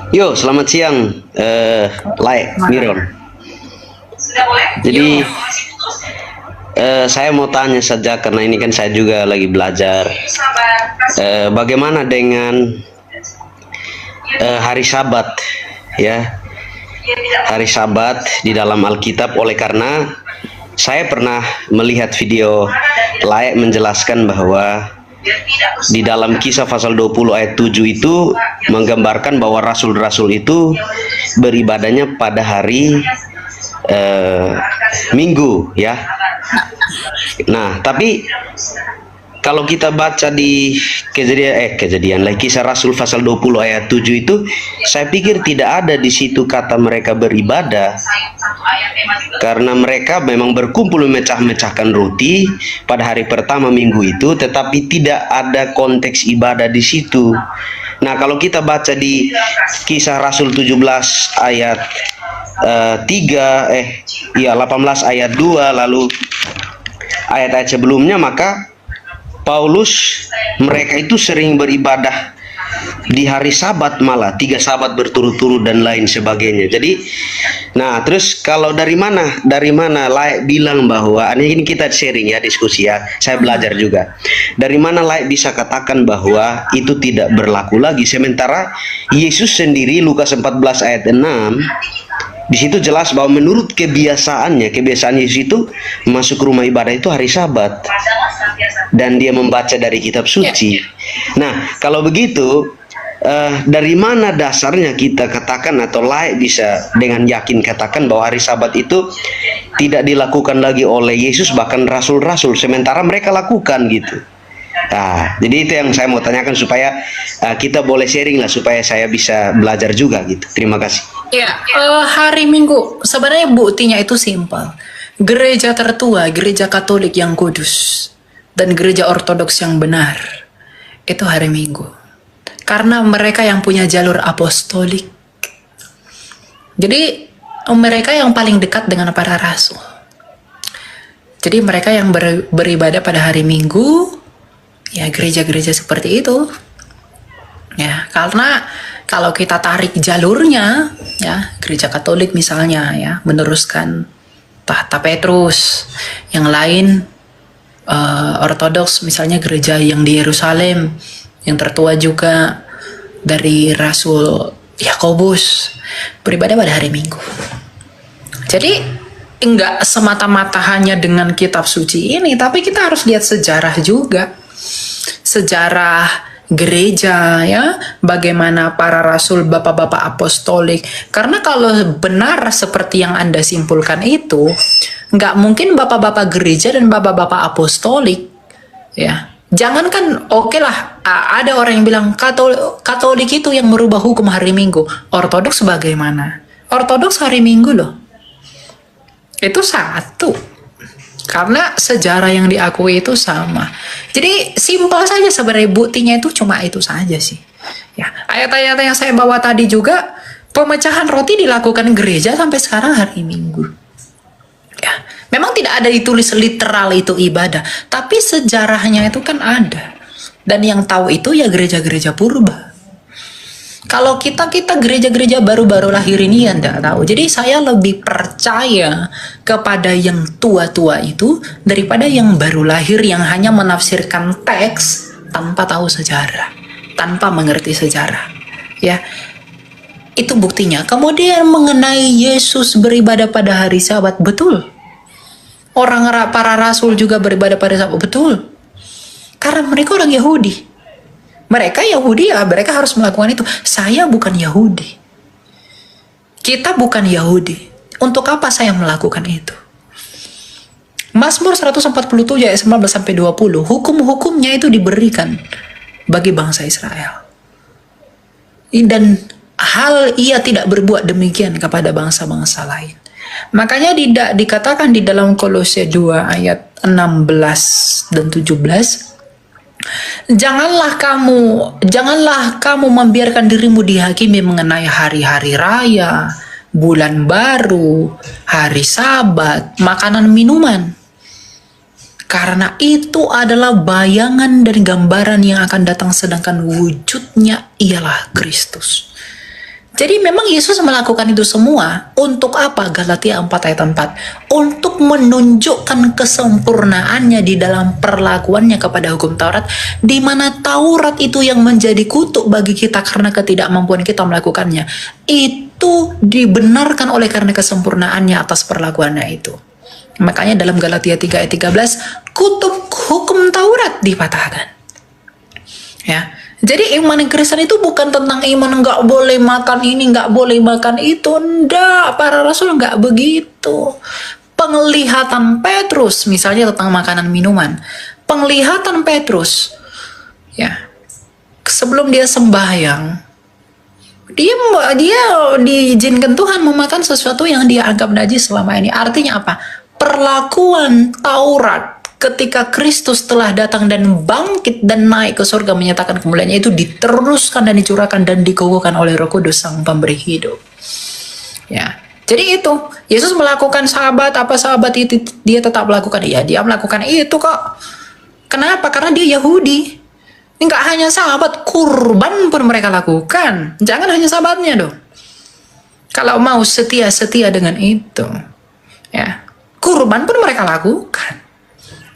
Yo, selamat siang, Lai, Miron. Jadi, saya mau tanya saja karena ini kan saya juga lagi belajar. Bagaimana dengan hari Sabat, ya? Hari Sabat di dalam Alkitab, oleh karena saya pernah melihat video Lai menjelaskan bahwa di dalam Kisah pasal 20 ayat 7 itu menggambarkan bahwa rasul-rasul itu beribadahnya pada hari Minggu, ya. Nah, tapi kalau kita baca di kejadian lagi Kisah Rasul pasal 20 ayat 7 itu, saya pikir tidak ada di situ kata mereka beribadah, karena mereka memang berkumpul memecah-mecahkan roti pada hari pertama minggu itu, tetapi tidak ada konteks ibadah di situ. Nah, kalau kita baca di Kisah Rasul 17 ayat 18 ayat 2, lalu ayat-ayat sebelumnya, maka Paulus mereka itu sering beribadah di hari Sabat, malah 3 Sabat berturut-turut dan lain sebagainya. Jadi, nah terus kalau dari mana Laik bilang bahwa ini kita sharing ya, diskusi ya, saya belajar juga. Dari mana Laik bisa katakan bahwa itu tidak berlaku lagi, sementara Yesus sendiri Lukas 14 ayat 6 di situ jelas bahwa menurut kebiasaan Yesus itu masuk ke rumah ibadah itu hari Sabat, dan dia membaca dari kitab suci. Nah, kalau begitu, dari mana dasarnya kita katakan atau Laik bisa dengan yakin katakan bahwa hari Sabat itu tidak dilakukan lagi oleh Yesus, bahkan rasul-rasul, sementara mereka lakukan gitu. Nah, jadi itu yang saya mau tanyakan supaya kita boleh sharing lah, supaya saya bisa belajar juga gitu. Terima kasih. Ya, hari Minggu sebenarnya buktinya itu simpel. Gereja tertua, gereja Katolik yang kudus, dan gereja Ortodoks yang benar, itu hari Minggu. Karena mereka yang punya jalur apostolik. Jadi mereka yang paling dekat dengan para rasul. Jadi mereka yang beribadah pada hari Minggu, ya gereja-gereja seperti itu. Ya, karena kalau kita tarik jalurnya, ya gereja Katolik misalnya, ya meneruskan tahta Petrus, yang lain Ortodoks misalnya gereja yang di Yerusalem, yang tertua juga dari Rasul Yakobus, beribadah pada hari Minggu. Jadi enggak semata-mata hanya dengan kitab suci ini, tapi kita harus lihat sejarah juga. Sejarah gereja, ya, bagaimana para rasul, bapak-bapak apostolik. Karena kalau benar seperti yang Anda simpulkan itu, nggak mungkin bapak-bapak gereja dan bapak-bapak apostolik, ya. Jangankan oke lah, ada orang yang bilang Katolik itu yang merubah hukum hari Minggu. Ortodoks bagaimana? Ortodoks hari Minggu loh. Itu satu. Karena sejarah yang diakui itu sama. Jadi simpel saja sebenarnya, buktinya itu cuma itu saja sih. Ya, ayat-ayat yang saya bawa tadi juga, pemecahan roti dilakukan gereja sampai sekarang hari Minggu. Ya, memang tidak ada ditulis literal itu ibadah, tapi sejarahnya itu kan ada. Dan yang tahu itu ya gereja-gereja purba. Kalau kita gereja-gereja baru-baru lahir ini ya enggak tahu. Jadi saya lebih percaya kepada yang tua-tua itu daripada yang baru lahir yang hanya menafsirkan teks tanpa tahu sejarah, tanpa mengerti sejarah. Ya, itu buktinya. Kemudian mengenai Yesus beribadah pada hari Sabat, betul. Para rasul juga beribadah pada Sabat, betul. Karena mereka orang Yahudi. Mereka Yahudi, ya mereka harus melakukan itu. Saya bukan Yahudi. Kita bukan Yahudi. Untuk apa saya melakukan itu? Mazmur 147 ayat 19-20, hukum-hukumnya itu diberikan bagi bangsa Israel. Dan hal ia tidak berbuat demikian kepada bangsa-bangsa lain. Makanya dikatakan di dalam Kolose 2 ayat 16 dan 17, Janganlah kamu membiarkan dirimu dihakimi mengenai hari-hari raya, bulan baru, hari Sabat, makanan minuman. Karena itu adalah bayangan dan gambaran yang akan datang, sedangkan wujudnya ialah Kristus. Jadi memang Yesus melakukan itu semua untuk apa? Galatia 4 ayat 4. Untuk menunjukkan kesempurnaannya di dalam perlakuannya kepada hukum Taurat, di mana Taurat itu yang menjadi kutuk bagi kita karena ketidakmampuan kita melakukannya. Itu dibenarkan oleh karena kesempurnaannya atas perlakuannya itu. Makanya dalam Galatia 3 ayat 13, kutuk hukum Taurat dipatahkan. Ya. Jadi iman Kristen itu bukan tentang iman nggak boleh makan ini, nggak boleh makan itu. Nggak, para rasul nggak begitu. Penglihatan Petrus, misalnya tentang makanan minuman. Penglihatan Petrus, ya, sebelum dia sembahyang, dia diizinkan Tuhan memakan sesuatu yang dia anggap najis selama ini. Artinya apa? Perlakuan Taurat ketika Kristus telah datang dan bangkit dan naik ke surga menyatakan kemuliaannya itu diteruskan dan dicurahkan dan dikukuhkan oleh Roh Kudus Sang Pemberi hidup. Ya. Jadi itu Yesus melakukan sahabat apa sahabat itu dia tetap melakukan, ya dia melakukan itu kok. Kenapa? Karena dia Yahudi. Enggak hanya sahabat, kurban pun mereka lakukan. Jangan hanya sahabatnya dong. Kalau mau setia dengan itu, ya kurban pun mereka lakukan.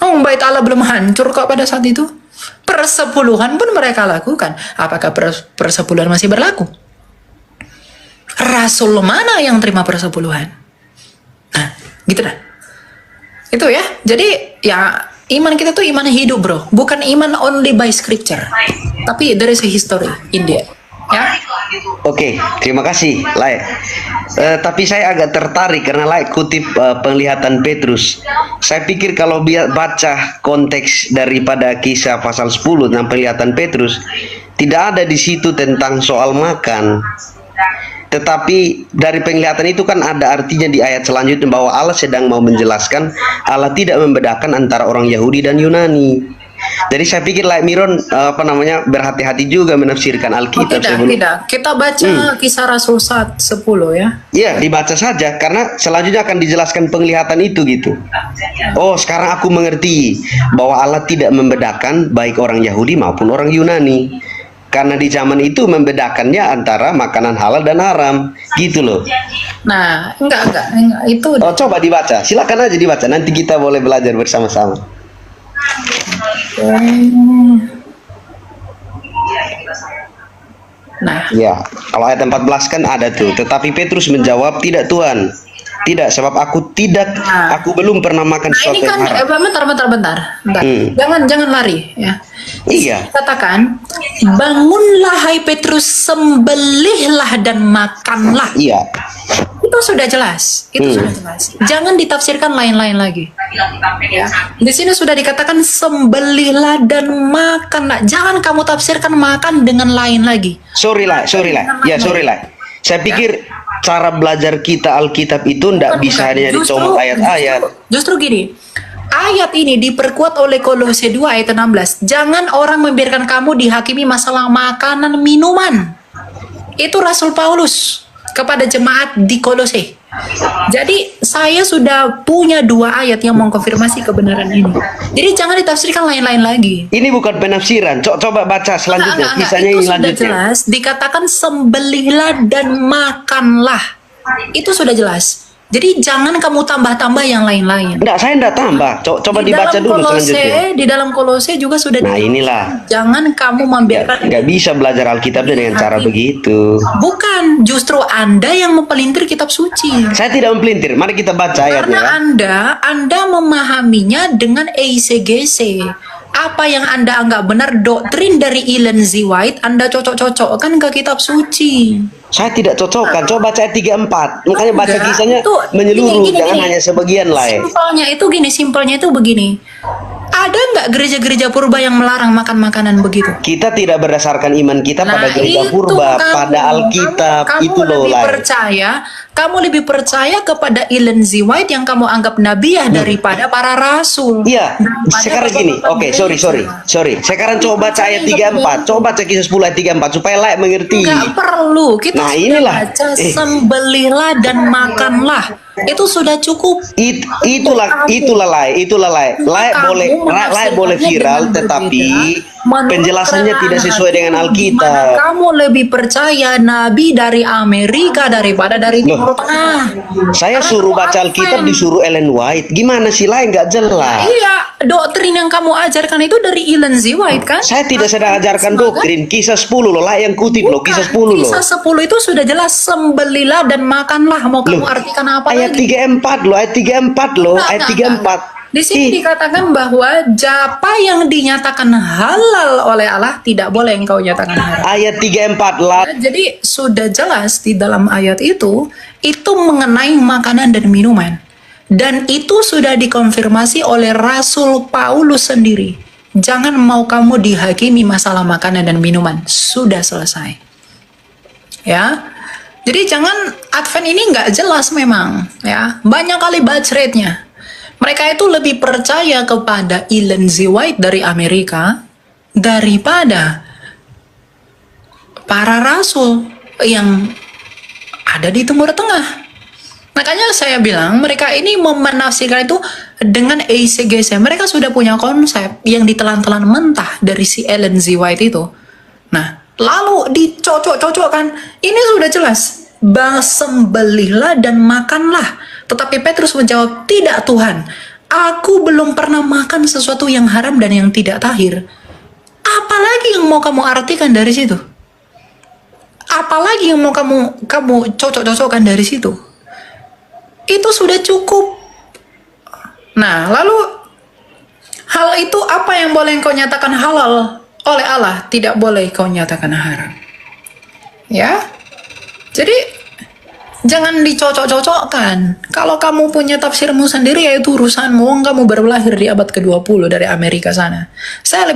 Oh, bait Allah belum hancur kok pada saat itu. Persepuluhan pun mereka lakukan. Apakah persepuluhan masih berlaku? Rasul mana yang terima persepuluhan? Nah, gitu dah. Itu ya. Jadi ya iman kita tuh iman hidup, bro. Bukan iman only by scripture. Tapi there is a history in there. Ya. Oke, terima kasih, Lai. Tapi saya agak tertarik karena Lai kutip penglihatan Petrus. Saya pikir kalau baca konteks daripada kisah pasal 10 tentang penglihatan Petrus, tidak ada di situ tentang soal makan. Tetapi dari penglihatan itu kan ada artinya di ayat selanjutnya bahwa Allah sedang mau menjelaskan Allah tidak membedakan antara orang Yahudi dan Yunani. Jadi saya pikir Miron berhati-hati juga menafsirkan Alkitab. Tidak. Kita baca kisah Rasul 10 ya. Iya, dibaca saja karena selanjutnya akan dijelaskan penglihatan itu gitu. Oh, sekarang aku mengerti bahwa Allah tidak membedakan baik orang Yahudi maupun orang Yunani. Karena di zaman itu membedakannya antara makanan halal dan haram, gitu loh. Nah, enggak itu. Oh, coba dibaca. Silakan aja dibaca. Nanti kita boleh belajar bersama-sama. Nah, ya, kalau ayat 14 kan ada tuh. Tetapi Petrus menjawab, tidak Tuhan. Tidak, sebab aku belum pernah makan sesuatu ini kan, yang haram. bentar. Jangan lari ya. Iya. Katakan, bangunlah hai Petrus, sembelihlah dan makanlah. Iya. Itu sudah jelas. Jangan ditafsirkan lain-lain lagi. Ya. Di sini sudah dikatakan sembelihlah dan makanlah. Jangan kamu tafsirkan makan dengan lain lagi. Sorry lah. Saya pikir cara belajar kita Alkitab itu tidak bisa hanya dicomot ayat-ayat. Justru gini. Ayat ini diperkuat oleh Kolose 2 ayat 16. Jangan orang membiarkan kamu dihakimi masalah makanan minuman. Itu Rasul Paulus kepada jemaat di Kolose. Jadi saya sudah punya 2 ayat yang mengkonfirmasi kebenaran ini. Jadi jangan ditafsirkan lain-lain lagi. Ini bukan penafsiran. Coba baca selanjutnya. Kisahnya itu yang sudah selanjutnya. Jelas dikatakan sembelihlah dan makanlah. Itu sudah jelas. Jadi jangan kamu tambah-tambah yang lain-lain. Enggak, saya enggak tambah. Coba dibaca dulu selanjutnya. Di dalam Kolose juga sudah. Nah, inilah. Jangan kamu membiarkan. Enggak bisa belajar Alkitab dengan cara begitu. Bukan, justru Anda yang mempelintir kitab suci. Saya tidak mempelintir. Mari kita baca ayatnya. Karena Anda memahaminya dengan EICGC. Apa yang Anda anggap benar doktrin dari Ellen G. White, Anda cocok-cocokkan ke kitab suci. Saya tidak cocokkan. Coba baca ayat 34. Makanya baca kisahnya menyeluruh, jangan hanya sebagian lah. Simpelnya itu begini. Ada nggak gereja-gereja purba yang melarang makan makanan begitu? Kita tidak berdasarkan iman kita pada gereja purba, pada Alkitab. Itu loh lah. Kamu lebih percaya kepada Ellen G. White yang kamu anggap nabiah daripada para rasul. Iya, sekarang gini. Oke, sorry. Sekarang coba baca ayat 34. Coba baca kisah 10 ayat 34 supaya layak mengerti. Nggak perlu. Kita nah, sudah inilah. baca sembelihlah dan makanlah. Itu sudah cukup. Itulah lai. Lai boleh viral, tetapi penjelasannya tidak sesuai dengan Gimana Alkitab. kamu lebih percaya Nabi dari Amerika daripada dari Loh, Timur Tengah? Saya Karena suruh kamu baca Alkitab, Advent. disuruh Ellen White. Gimana sih, lain nggak jelas. Iya, doktrin yang kamu ajarkan itu dari Ellen G. White kan? Saya tidak sedang ajarkan Semangat. doktrin. Kisah 10 loh, lah yang kutip loh, kisah 10 loh. Kisah 10 itu sudah jelas, sembelilah dan makanlah. Mau kamu artikan apa Ayat lagi? 34 loh, ayat 34 loh, ayat 34. Di sini dikatakan bahwa japa yang dinyatakan halal oleh Allah tidak boleh engkau nyatakan haram. Ayat 34 lah. Jadi sudah jelas di dalam ayat itu mengenai makanan dan minuman. Dan itu sudah dikonfirmasi oleh Rasul Paulus sendiri. Jangan mau kamu dihakimi masalah makanan dan minuman. Sudah selesai. Ya. Jadi jangan Advent ini nggak jelas memang. Ya. Banyak kali bacretnya. Mereka itu lebih percaya kepada Ellen G. White dari Amerika daripada para rasul yang ada di Timur Tengah. Makanya saya bilang mereka ini menafsirkan itu dengan EICGC. Mereka sudah punya konsep yang ditelan-telan mentah dari si Ellen G. White itu. Nah, lalu dicocok-cocokkan. Ini sudah jelas. Sembelihlah dan makanlah. Tetapi Petrus menjawab, tidak Tuhan. Aku belum pernah makan sesuatu yang haram dan yang tidak tahir. Apalagi yang mau kamu artikan dari situ? Apalagi yang mau kamu cocok-cocokkan dari situ? Itu sudah cukup. Nah, lalu hal itu apa yang boleh kau nyatakan halal oleh Allah, tidak boleh kau nyatakan haram. Ya. Jadi jangan dicocok-cocokkan. Kalau kamu punya tafsirmu sendiri, yaitu urusanmu. Kamu baru lahir di abad ke-20 dari Amerika sana. Saya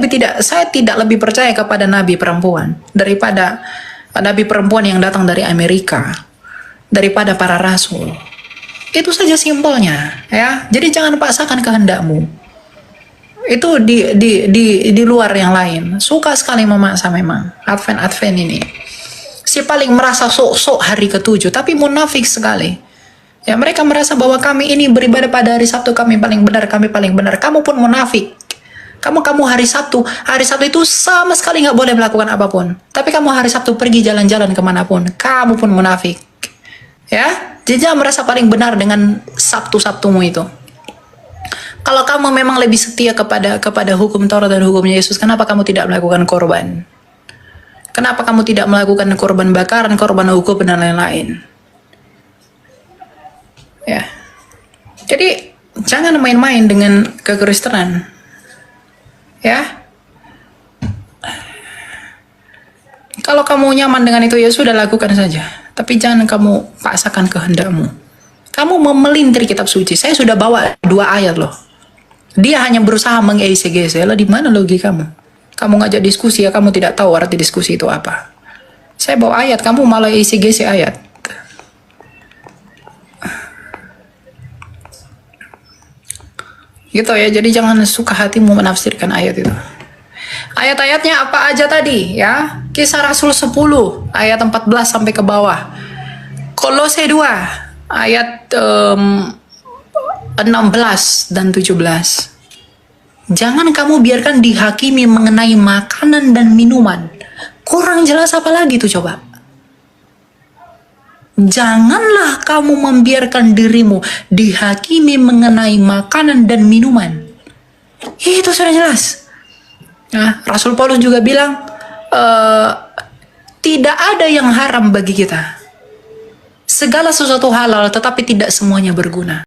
tidak lebih percaya kepada nabi perempuan daripada nabi perempuan yang datang dari Amerika, daripada para rasul. Itu saja simpelnya, ya. Jadi jangan paksakan kehendakmu. Itu di luar yang lain. Suka sekali memaksa memang. Advent ini. Si paling merasa sok-sok hari ke-7, tapi munafik sekali. Ya, mereka merasa bahwa kami ini beribadah pada hari Sabtu, kami paling benar, kami paling benar. Kamu pun munafik. Kamu hari Sabtu itu sama sekali nggak boleh melakukan apapun. Tapi kamu hari Sabtu pergi jalan-jalan kemanapun, kamu pun munafik. Ya, jadi jangan merasa paling benar dengan Sabtu-Sabtumu itu. Kalau kamu memang lebih setia kepada hukum Taurat dan hukumnya Yesus, kenapa kamu tidak melakukan korban? Kenapa kamu tidak melakukan korban bakaran, korban hukum, dan lain-lain? Ya. Jadi, jangan main-main dengan kekristenan. Ya. Kalau kamu nyaman dengan itu, ya sudah lakukan saja. Tapi jangan kamu paksakan kehendakmu. Kamu memelintir kitab suci. Saya sudah bawa 2 ayat loh. Dia hanya berusaha meng-EICGC. Lah di mana logikamu? Kamu ngajak diskusi ya, kamu tidak tahu arti diskusi itu apa. Saya bawa ayat, kamu malah EICGC ayat. Gitu ya, jadi jangan suka hatimu menafsirkan ayat itu. Ayat-ayatnya apa aja tadi ya? Kisah Rasul 10 ayat 14 sampai ke bawah. Kolose 2 ayat 16 dan 17. Jangan kamu biarkan dihakimi mengenai makanan dan minuman. Kurang jelas apa lagi tuh coba? Janganlah kamu membiarkan dirimu dihakimi mengenai makanan dan minuman. Itu sudah jelas. Nah, Rasul Paulus juga bilang, tidak ada yang haram bagi kita. Segala sesuatu halal, tetapi tidak semuanya berguna.